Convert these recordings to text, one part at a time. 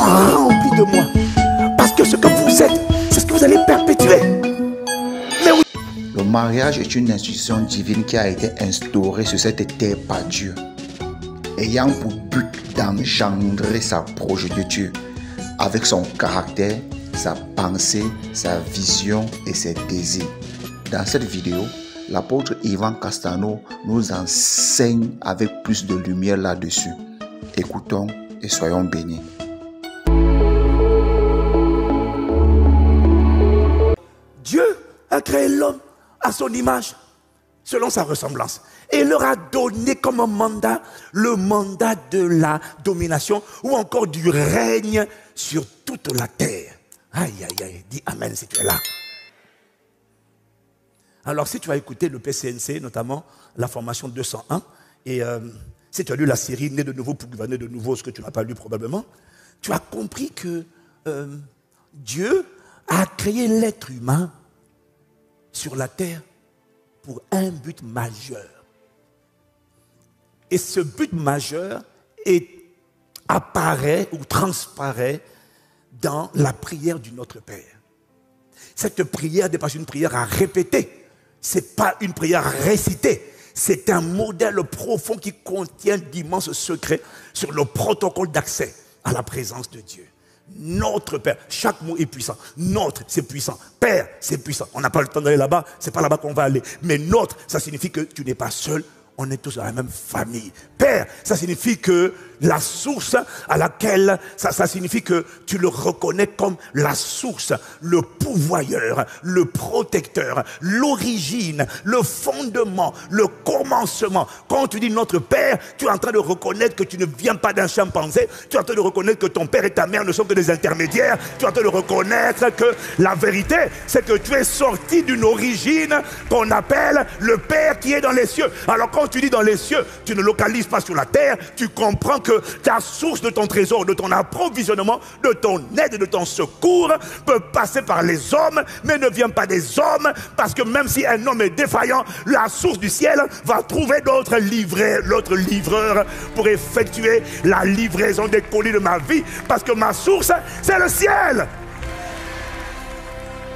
rempli de moi. Parce que ce que vous êtes, c'est ce que vous allez perpétuer. Mais oui. Le mariage est une institution divine qui a été instaurée sur cette terre par Dieu, ayant pour but d'engendrer sa progéniture avec son caractère, sa pensée, sa vision et ses désirs. Dans cette vidéo, l'apôtre Ivan Castano nous enseigne avec plus de lumière là-dessus. Écoutons et soyons bénis. Dieu a créé l'homme à son image, selon sa ressemblance. Et il leur a donné comme mandat le mandat de la domination ou encore du règne sur toute la terre. Aïe, aïe, aïe, dis amen si tu es là. Alors si tu as écouté le PCNC, notamment la formation 201, et si tu as lu la série Né de nouveau pour gouverner de nouveau, ce que tu n'as pas lu probablement, tu as compris que Dieu a créé l'être humain sur la terre pour un but majeur. Et ce but majeur apparaît ou transparaît dans la prière du Notre Père. Cette prière n'est pas une prière à répéter, ce n'est pas une prière à réciter, c'est un modèle profond qui contient d'immenses secrets sur le protocole d'accès à la présence de Dieu. Notre Père, chaque mot est puissant. Notre, c'est puissant. Père, c'est puissant. On n'a pas le temps d'aller là-bas, c'est pas là-bas qu'on va aller. Mais notre, ça signifie que tu n'es pas seul, on est tous dans la même famille. Père, ça signifie que la source à laquelle, ça signifie que tu le reconnais comme la source, le pourvoyeur, le protecteur, l'origine, le fondement, le commencement. Quand tu dis notre Père, tu es en train de reconnaître que tu ne viens pas d'un chimpanzé, tu es en train de reconnaître que ton père et ta mère ne sont que des intermédiaires, tu es en train de reconnaître que la vérité, c'est que tu es sorti d'une origine qu'on appelle le Père qui est dans les cieux. Alors quand tu dis dans les cieux, tu ne localises pas sur la terre, tu comprends que ta source de ton trésor, de ton approvisionnement, de ton aide, de ton secours peut passer par les hommes, mais ne vient pas des hommes, parce que même si un homme est défaillant, la source du ciel va trouver d'autres livreurs pour effectuer la livraison des colis de ma vie, parce que ma source, c'est le ciel.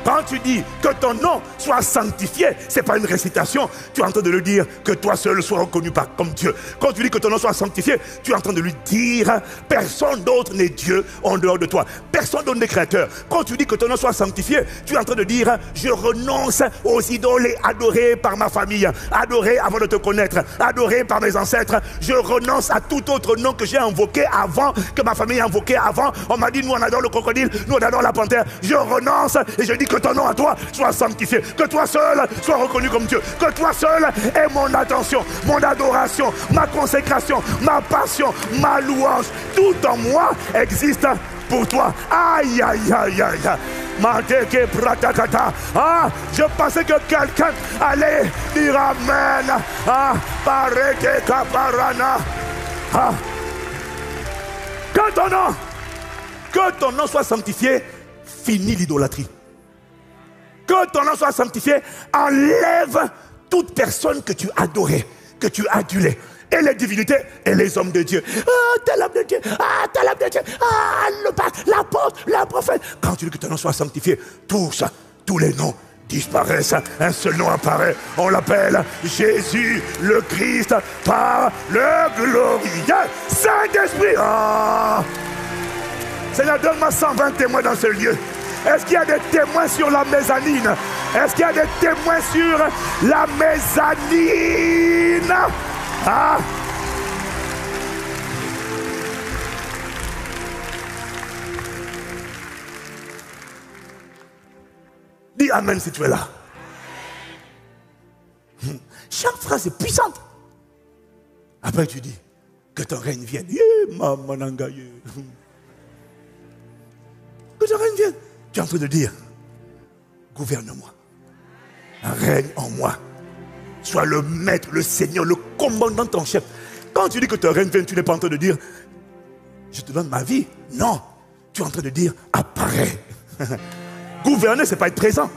Quand tu dis que ton nom soit sanctifié, ce n'est pas une récitation. Tu es en train de lui dire que toi seul sois reconnu comme Dieu. Quand tu dis que ton nom soit sanctifié, tu es en train de lui dire personne d'autre n'est Dieu en dehors de toi. Personne d'autre n'est créateur. Quand tu dis que ton nom soit sanctifié, tu es en train de dire je renonce aux idoles adorées par ma famille, adorées avant de te connaître, adorées par mes ancêtres. Je renonce à tout autre nom que j'ai invoqué avant, que ma famille a invoqué avant. On m'a dit nous on adore le crocodile, nous on adore la panthère. Je renonce et je dis que ton nom à toi soit sanctifié, que toi seul sois reconnu comme Dieu, que toi seul ait mon attention, mon adoration, ma consécration, ma passion, ma louange. Tout en moi existe pour toi. Aïe, aïe, aïe, aïe. Ah, je pensais que quelqu'un allait dire amen. Ah, parete kaparana. Ah. Que ton nom soit sanctifié, finis l'idolâtrie. Que ton nom soit sanctifié, enlève toute personne que tu adorais, que tu adulais. Et les divinités et les hommes de Dieu. Ah, tel homme de Dieu. Ah, tel homme de Dieu. Ah, le pape, l'apôtre, le prophète. Quand tu dis que ton nom soit sanctifié, tous les noms disparaissent. Un seul nom apparaît. On l'appelle Jésus le Christ par le glorieux Saint-Esprit. Ah. Seigneur, donne-moi 120 témoins dans ce lieu. Est-ce qu'il y a des témoins sur la mezzanine? Est-ce qu'il y a des témoins sur la mezzanine? Ah! Dis amen si tu es là. Chaque phrase est puissante. Après tu dis que ton règne vienne. Que ton règne vienne. Tu es en train de dire, gouverne-moi, règne en moi, sois le maître, le seigneur, le commandant en chef. Quand tu dis que ton règne vient, tu n'es pas en train de dire, je te donne ma vie. Non, tu es en train de dire, apparaît. Gouverner, ce n'est pas être présent.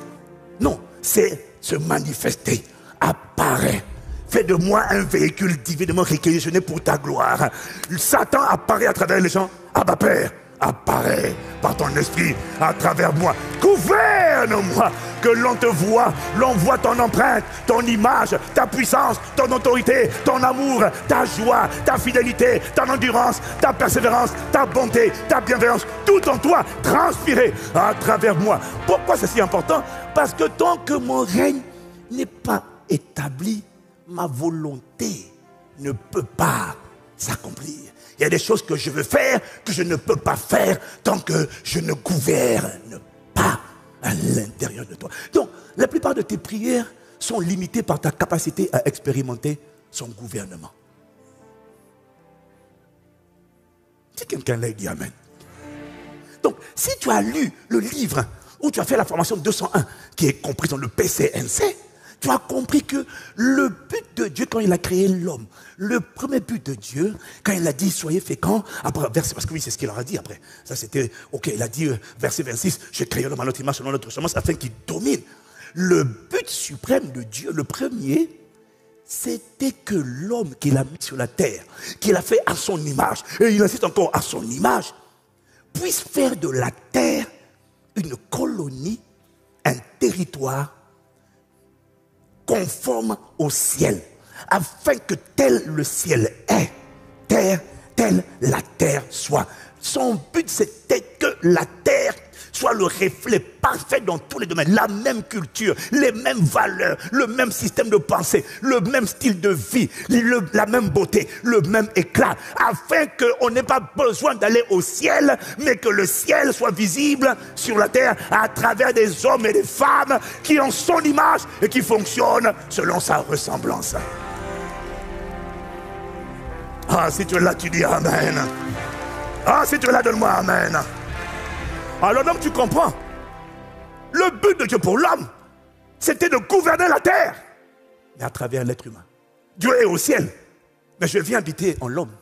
Non, c'est se manifester, apparaît. Fais de moi un véhicule divinement réquisitionné pour ta gloire. Satan apparaît à travers les gens. Abba Père, apparaît par ton esprit à travers moi. Gouverne-moi, que l'on te voit, l'on voit ton empreinte, ton image, ta puissance, ton autorité, ton amour, ta joie, ta fidélité, ton endurance, ta persévérance, ta bonté, ta bienveillance, tout en toi transpirer à travers moi. Pourquoi c'est si important? Parce que tant que mon règne n'est pas établi, ma volonté ne peut pas s'accomplir. Il y a des choses que je veux faire que je ne peux pas faire tant que je ne gouverne pas à l'intérieur de toi. Donc, la plupart de tes prières sont limitées par ta capacité à expérimenter son gouvernement. Si quelqu'un l'a dit amen. Donc, si tu as lu le livre où tu as fait la formation 201, qui est comprise dans le PCNC, tu as compris que le but de Dieu quand il a créé l'homme, le premier but de Dieu, quand il a dit soyez féconds, après, parce que oui, c'est ce qu'il leur a dit après. Ça c'était, ok, il a dit verset 26, je crée l'homme à notre image selon notre semence afin qu'il domine. Le but suprême de Dieu, le premier, c'était que l'homme qu'il a mis sur la terre, qu'il a fait à son image, et il insiste encore à son image, puisse faire de la terre une colonie, un territoire conforme au ciel, afin que tel le ciel est, telle la terre soit. Son but, c'était que la terre soit le reflet parfait dans tous les domaines, la même culture, les mêmes valeurs, le même système de pensée, le même style de vie, la même beauté, le même éclat, afin qu'on n'ait pas besoin d'aller au ciel, mais que le ciel soit visible sur la terre à travers des hommes et des femmes qui ont son image et qui fonctionnent selon sa ressemblance. Ah, si tu es là, tu dis amen. Ah, si tu es là, donne-moi amen. Alors donc tu comprends, le but de Dieu pour l'homme, c'était de gouverner la terre, mais à travers l'être humain. Dieu est au ciel, mais je viens habiter en l'homme,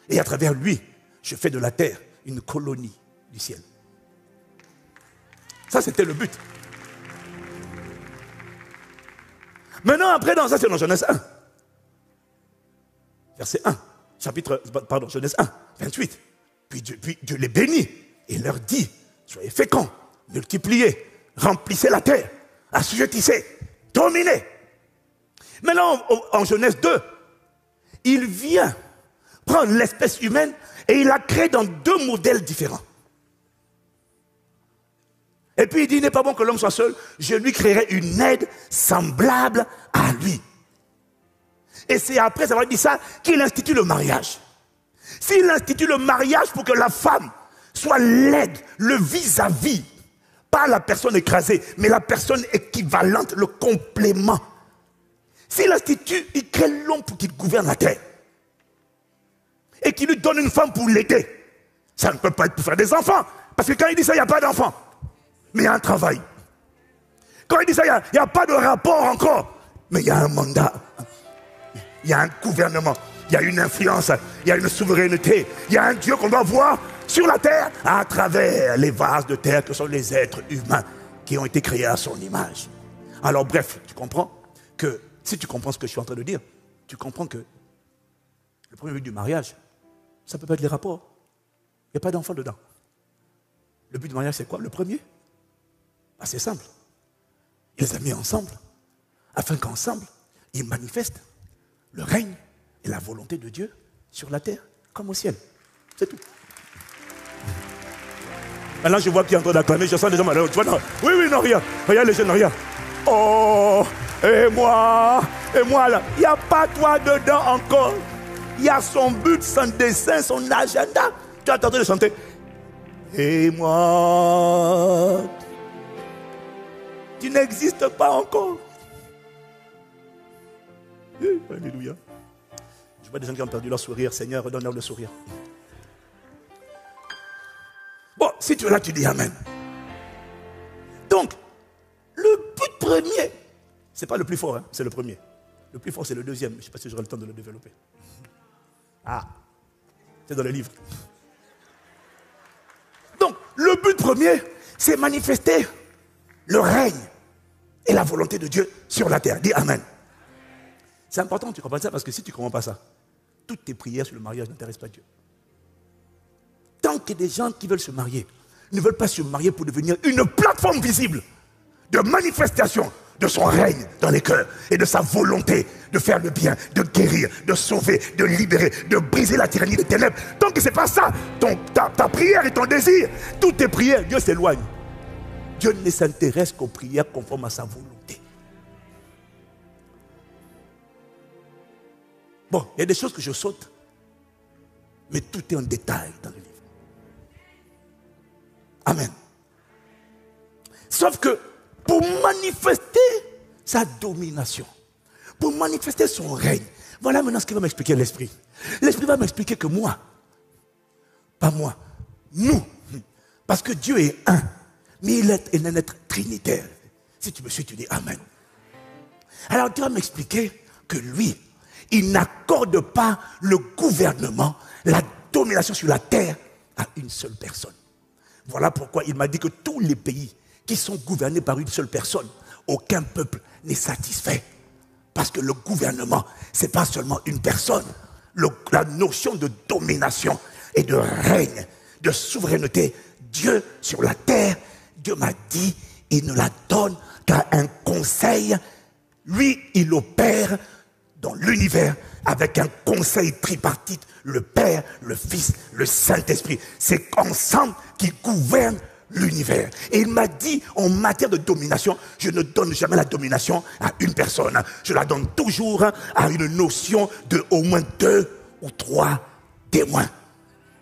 et à travers lui, je fais de la terre une colonie du ciel. Ça c'était le but. Maintenant après, dans ça c'est dans Genèse 1, verset 1, Genèse 1, 28. Puis Dieu les bénit et leur dit, soyez féconds, multipliez, remplissez la terre, assujettissez, dominez. Maintenant, en Genèse 2, il vient prendre l'espèce humaine et il la crée dans deux modèles différents. Et puis il dit, il n'est pas bon que l'homme soit seul, je lui créerai une aide semblable à lui. Et c'est après avoir dit ça qu'il institue le mariage. S'il institue le mariage pour que la femme soit l'aide, le vis-à-vis, pas la personne écrasée, mais la personne équivalente, le complément. S'il institue, il crée l'homme pour qu'il gouverne la terre. Et qu'il lui donne une femme pour l'aider. Ça ne peut pas être pour faire des enfants. Parce que quand il dit ça, il n'y a pas d'enfants. Mais il y a un travail. Quand il dit ça, il n'y a pas de rapport encore. Mais il y a un mandat. Il y a un gouvernement. Il y a une influence. Il y a une souveraineté. Il y a un Dieu qu'on doit voir sur la terre à travers les vases de terre que sont les êtres humains qui ont été créés à son image. Alors bref, tu comprends que, si tu comprends ce que je suis en train de dire, tu comprends que le premier but du mariage, ça ne peut pas être les rapports. Il n'y a pas d'enfant dedans. Le but du mariage, c'est quoi? Le premier? Ah, c'est simple. Il les a mis ensemble, afin qu'ensemble, ils manifestent le règne et la volonté de Dieu sur la terre comme au ciel. C'est tout. Maintenant, je vois qui est en train d'acclamer, je sens des gens malheureux. Tu vois, non. Oui, non, regarde. Regarde les jeunes, regarde. Oh, et moi là. Il n'y a pas toi dedans encore. Il y a son but, son dessin, son agenda. Tu as tenté de chanter. Et moi, tu n'existes pas encore. Alléluia. Je vois des gens qui ont perdu leur sourire. Seigneur, redonne-leur le sourire. Bon, si tu es là, tu dis amen. Donc, le but premier, c'est pas le plus fort, hein, c'est le premier. Le plus fort, c'est le deuxième. Je ne sais pas si j'aurai le temps de le développer. Ah, c'est dans le livre. Donc, le but premier, c'est manifester le règne et la volonté de Dieu sur la terre. Dis amen. C'est important que tu comprennes ça parce que si tu ne comprends pas ça, toutes tes prières sur le mariage n'intéressent pas Dieu. Tant que des gens qui veulent se marier ne veulent pas se marier pour devenir une plateforme visible de manifestation de son règne dans les cœurs et de sa volonté de faire le bien, de guérir, de sauver, de libérer, de briser la tyrannie des ténèbres. Tant que ce n'est pas ça, ta prière et ton désir, toutes tes prières, Dieu s'éloigne. Dieu ne s'intéresse qu'aux prières conformes à sa volonté. Bon, il y a des choses que je saute, mais tout est en détail dans le livre. Amen. Sauf que pour manifester sa domination, pour manifester son règne, voilà maintenant ce qu'il va m'expliquer l'Esprit. L'Esprit va m'expliquer que moi, pas moi, nous, parce que Dieu est un, mais il est un être trinitaire. Si tu me suis, tu dis Amen. Alors Dieu va m'expliquer que lui, il n'accorde pas le gouvernement, la domination sur la terre à une seule personne. Voilà pourquoi il m'a dit que tous les pays qui sont gouvernés par une seule personne, aucun peuple n'est satisfait. Parce que le gouvernement, ce n'est pas seulement une personne. La notion de domination et de règne, de souveraineté, Dieu sur la terre, Dieu m'a dit, il ne la donne qu'à un conseil. Lui, il opère dans l'univers avec un conseil tripartite, le Père, le Fils, le Saint-Esprit. C'est ensemble qui gouvernent l'univers. Et il m'a dit, en matière de domination, je ne donne jamais la domination à une personne. Je la donne toujours à une notion de au moins 2 ou 3 témoins.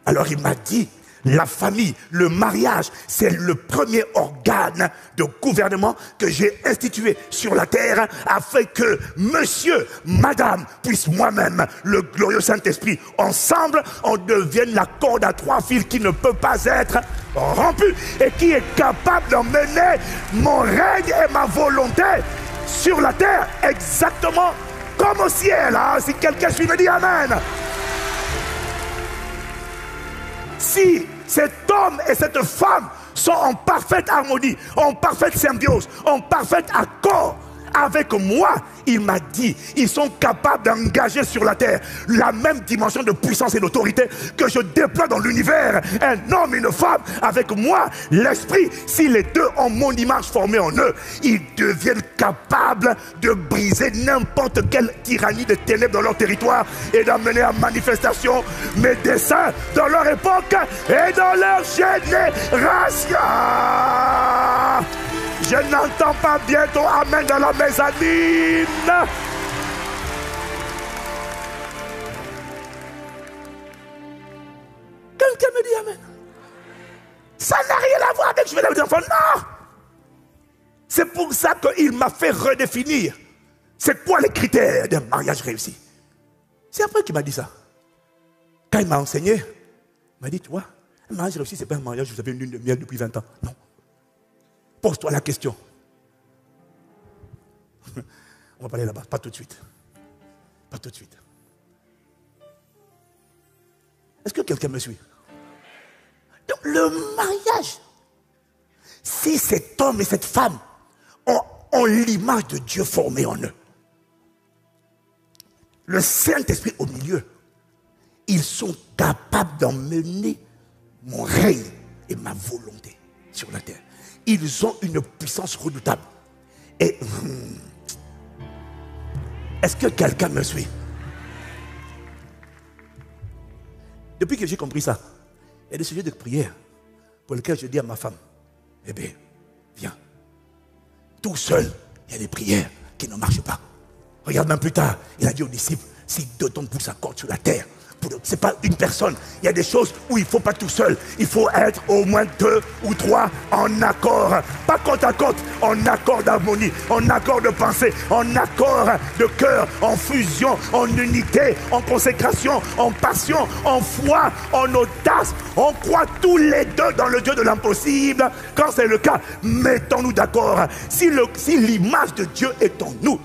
Alors il m'a dit, la famille, le mariage, c'est le premier organe de gouvernement que j'ai institué sur la terre afin que monsieur, madame, puisse moi-même, le glorieux Saint-Esprit, ensemble, on devienne la corde à 3 fils qui ne peut pas être rompue et qui est capable d'emmener mon règne et ma volonté sur la terre exactement comme au ciel. Hein? Si quelqu'un suit, me dit Amen. Si cet homme et cette femme sont en parfaite harmonie, en parfaite symbiose, en parfait accord avec moi, il m'a dit, ils sont capables d'engager sur la terre la même dimension de puissance et d'autorité que je déploie dans l'univers. Un homme et une femme avec moi, l'esprit, si les deux ont mon image formée en eux, ils deviennent capables de briser n'importe quelle tyrannie de ténèbres dans leur territoire et d'amener à manifestation mes desseins dans leur époque et dans leur génération. Je n'entends pas bientôt Amen dans la mezzanine. Quelqu'un me dit Amen. Ça n'a rien à voir avec je vais les enfants. Non. C'est pour ça qu'il m'a fait redéfinir. C'est quoi les critères d'un mariage réussi? C'est après qu'il m'a dit ça. Quand il m'a enseigné, il m'a dit, tu vois, un mariage réussi, ce n'est pas un mariage où vous avez une lune de miel depuis 20 ans. Non. Pose-toi la question. On va parler là-bas, pas tout de suite. Pas tout de suite. Est-ce que quelqu'un me suit? Donc le mariage, si cet homme et cette femme ont l'image de Dieu formée en eux, le Saint-Esprit au milieu, ils sont capables d'emmener mon règne et ma volonté sur la terre. Ils ont une puissance redoutable. Et est-ce que quelqu'un me suit? Depuis que j'ai compris ça, il y a des sujets de prière pour lesquels je dis à ma femme, eh bien, viens. Tout seul, il y a des prières qui ne marchent pas. Regarde même plus tard, il a dit aux disciples, si deux tombent pour s'accordent sur la terre, ce n'est pas une personne. Il y a des choses où il ne faut pas tout seul. Il faut être au moins 2 ou 3 en accord. Pas côte à côte, en accord d'harmonie, en accord de pensée, en accord de cœur, en fusion, en unité, en consécration, en passion, en foi, en audace. On croit tous les deux dans le Dieu de l'impossible. Quand c'est le cas, mettons-nous d'accord. Si l'image de Dieu est en nous,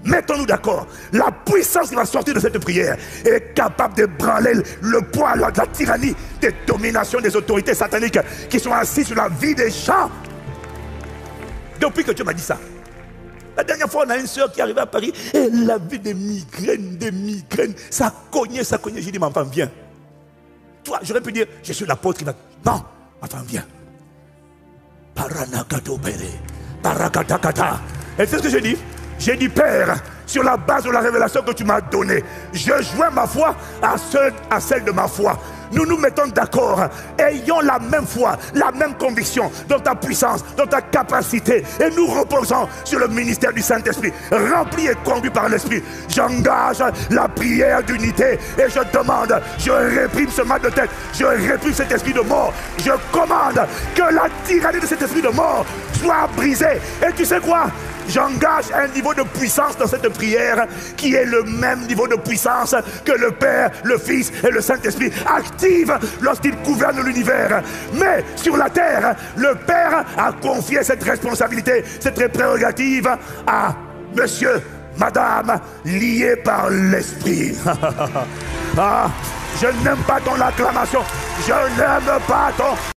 mettons-nous d'accord. La puissance qui va sortir de cette prière est capable d'ébranler le poids de la tyrannie, des dominations des autorités sataniques qui sont assises sur la vie des gens. Depuis que Dieu m'a dit ça, la dernière fois, on a une soeur qui arrivait à Paris et elle avait des migraines. Ça cognait. J'ai dit, ma femme, viens. toi, j'aurais pu dire, je suis l'apôtre qui va... Non, enfin, viens. Paranakato bere, parakatakata. Et c'est ce que j'ai dit. J'ai dit, Père, sur la base de la révélation que tu m'as donnée, je joins ma foi à celle de ma foi. Nous nous mettons d'accord, ayons la même foi, la même conviction dans ta puissance, dans ta capacité, et nous reposons sur le ministère du Saint-Esprit, rempli et conduit par l'Esprit. J'engage la prière d'unité et je demande, je réprime ce mal de tête, je réprime cet esprit de mort, je commande que la tyrannie de cet esprit de mort soit brisée. Et tu sais quoi? J'engage un niveau de puissance dans cette prière qui est le même niveau de puissance que le Père, le Fils et le Saint-Esprit activent lorsqu'ils gouvernent l'univers. Mais sur la terre, le Père a confié cette responsabilité, cette prérogative à monsieur, madame, liés par l'Esprit. Ah, je n'aime pas ton acclamation, je n'aime pas ton...